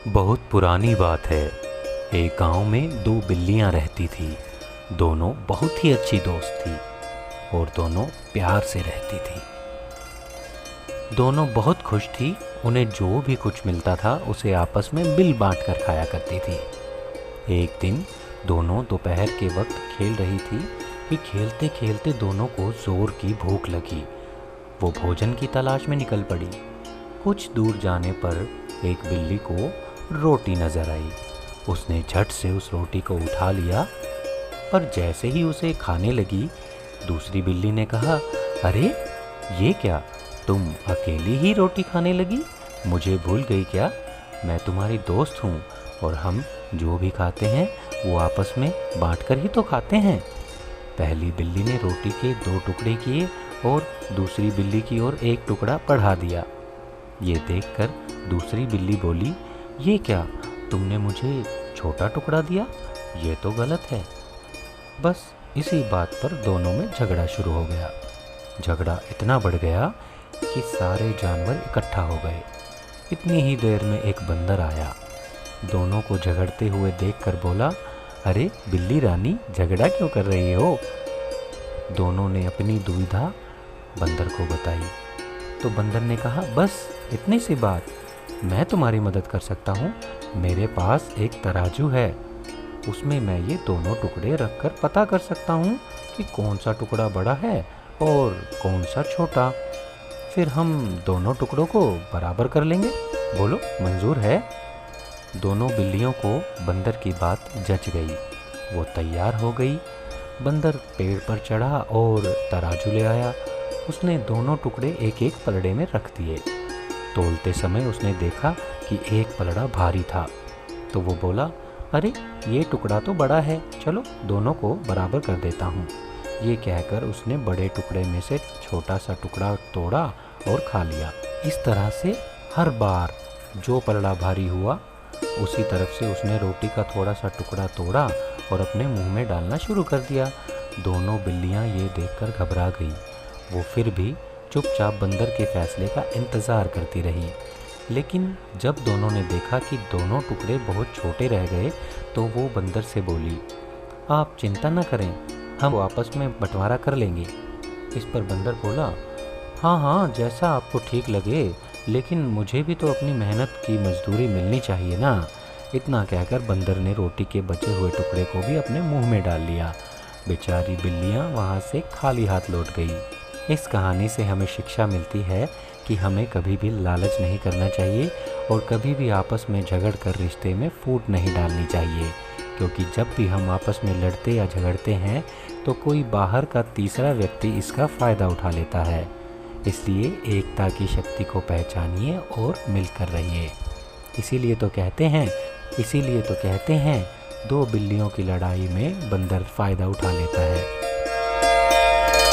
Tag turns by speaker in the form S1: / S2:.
S1: बहुत पुरानी बात है। एक गांव में दो बिल्लियां रहती थी। दोनों बहुत ही अच्छी दोस्त थी और दोनों प्यार से रहती थी। दोनों बहुत खुश थी। उन्हें जो भी कुछ मिलता था उसे आपस में मिल बांट कर खाया करती थी। एक दिन दोनों दोपहर के वक्त खेल रही थी कि खेलते खेलते दोनों को जोर की भूख लगी। वो भोजन की तलाश में निकल पड़ी। कुछ दूर जाने पर एक बिल्ली को रोटी नजर आई। उसने झट से उस रोटी को उठा लिया, पर जैसे ही उसे खाने लगी, दूसरी बिल्ली ने कहा, अरे ये क्या, तुम अकेली ही रोटी खाने लगी? मुझे भूल गई क्या? मैं तुम्हारी दोस्त हूँ और हम जो भी खाते हैं वो आपस में बांटकर ही तो खाते हैं। पहली बिल्ली ने रोटी के दो टुकड़े किए और दूसरी बिल्ली की ओर एक टुकड़ा बढ़ा दिया। ये देखकर दूसरी बिल्ली बोली, ये क्या, तुमने मुझे छोटा टुकड़ा दिया? ये तो गलत है। बस इसी बात पर दोनों में झगड़ा शुरू हो गया। झगड़ा इतना बढ़ गया कि सारे जानवर इकट्ठा हो गए। इतनी ही देर में एक बंदर आया। दोनों को झगड़ते हुए देखकर बोला, अरे बिल्ली रानी, झगड़ा क्यों कर रही हो? दोनों ने अपनी दुविधा बंदर को बताई। तो बंदर ने कहा, बस इतनी सी बात, मैं तुम्हारी मदद कर सकता हूँ। मेरे पास एक तराजू है, उसमें मैं ये दोनों टुकड़े रखकर पता कर सकता हूँ कि कौन सा टुकड़ा बड़ा है और कौन सा छोटा। फिर हम दोनों टुकड़ों को बराबर कर लेंगे। बोलो, मंजूर है? दोनों बिल्लियों को बंदर की बात जच गई। वो तैयार हो गई। बंदर पेड़ पर चढ़ा और तराजू ले आया। उसने दोनों टुकड़े एक एक पलड़े में रख दिए। तोलते समय उसने देखा कि एक पलड़ा भारी था, तो वो बोला, अरे ये टुकड़ा तो बड़ा है, चलो दोनों को बराबर कर देता हूँ। ये कहकर उसने बड़े टुकड़े में से छोटा सा टुकड़ा तोड़ा और खा लिया। इस तरह से हर बार जो पलड़ा भारी हुआ, उसी तरफ से उसने रोटी का थोड़ा सा टुकड़ा तोड़ा और अपने मुंह में डालना शुरू कर दिया। दोनों बिल्लियाँ ये देखकर घबरा गई। वो फिर भी चुपचाप बंदर के फैसले का इंतज़ार करती रही। लेकिन जब दोनों ने देखा कि दोनों टुकड़े बहुत छोटे रह गए, तो वो बंदर से बोली, आप चिंता न करें, हम आपस में बंटवारा कर लेंगे। इस पर बंदर बोला, हाँ हाँ, जैसा आपको ठीक लगे, लेकिन मुझे भी तो अपनी मेहनत की मजदूरी मिलनी चाहिए ना। इतना कहकर बंदर ने रोटी के बचे हुए टुकड़े को भी अपने मुंह में डाल लिया। बेचारी बिल्लियाँ वहाँ से खाली हाथ लौट गई। इस कहानी से हमें शिक्षा मिलती है कि हमें कभी भी लालच नहीं करना चाहिए और कभी भी आपस में झगड़ कर रिश्ते में फूट नहीं डालनी चाहिए, क्योंकि जब भी हम आपस में लड़ते या झगड़ते हैं तो कोई बाहर का तीसरा व्यक्ति इसका फ़ायदा उठा लेता है। इसलिए एकता की शक्ति को पहचानिए और मिलकर रहिए। इसीलिए तो कहते हैं, दो बिल्लियों की लड़ाई में बंदर फ़ायदा उठा लेता है।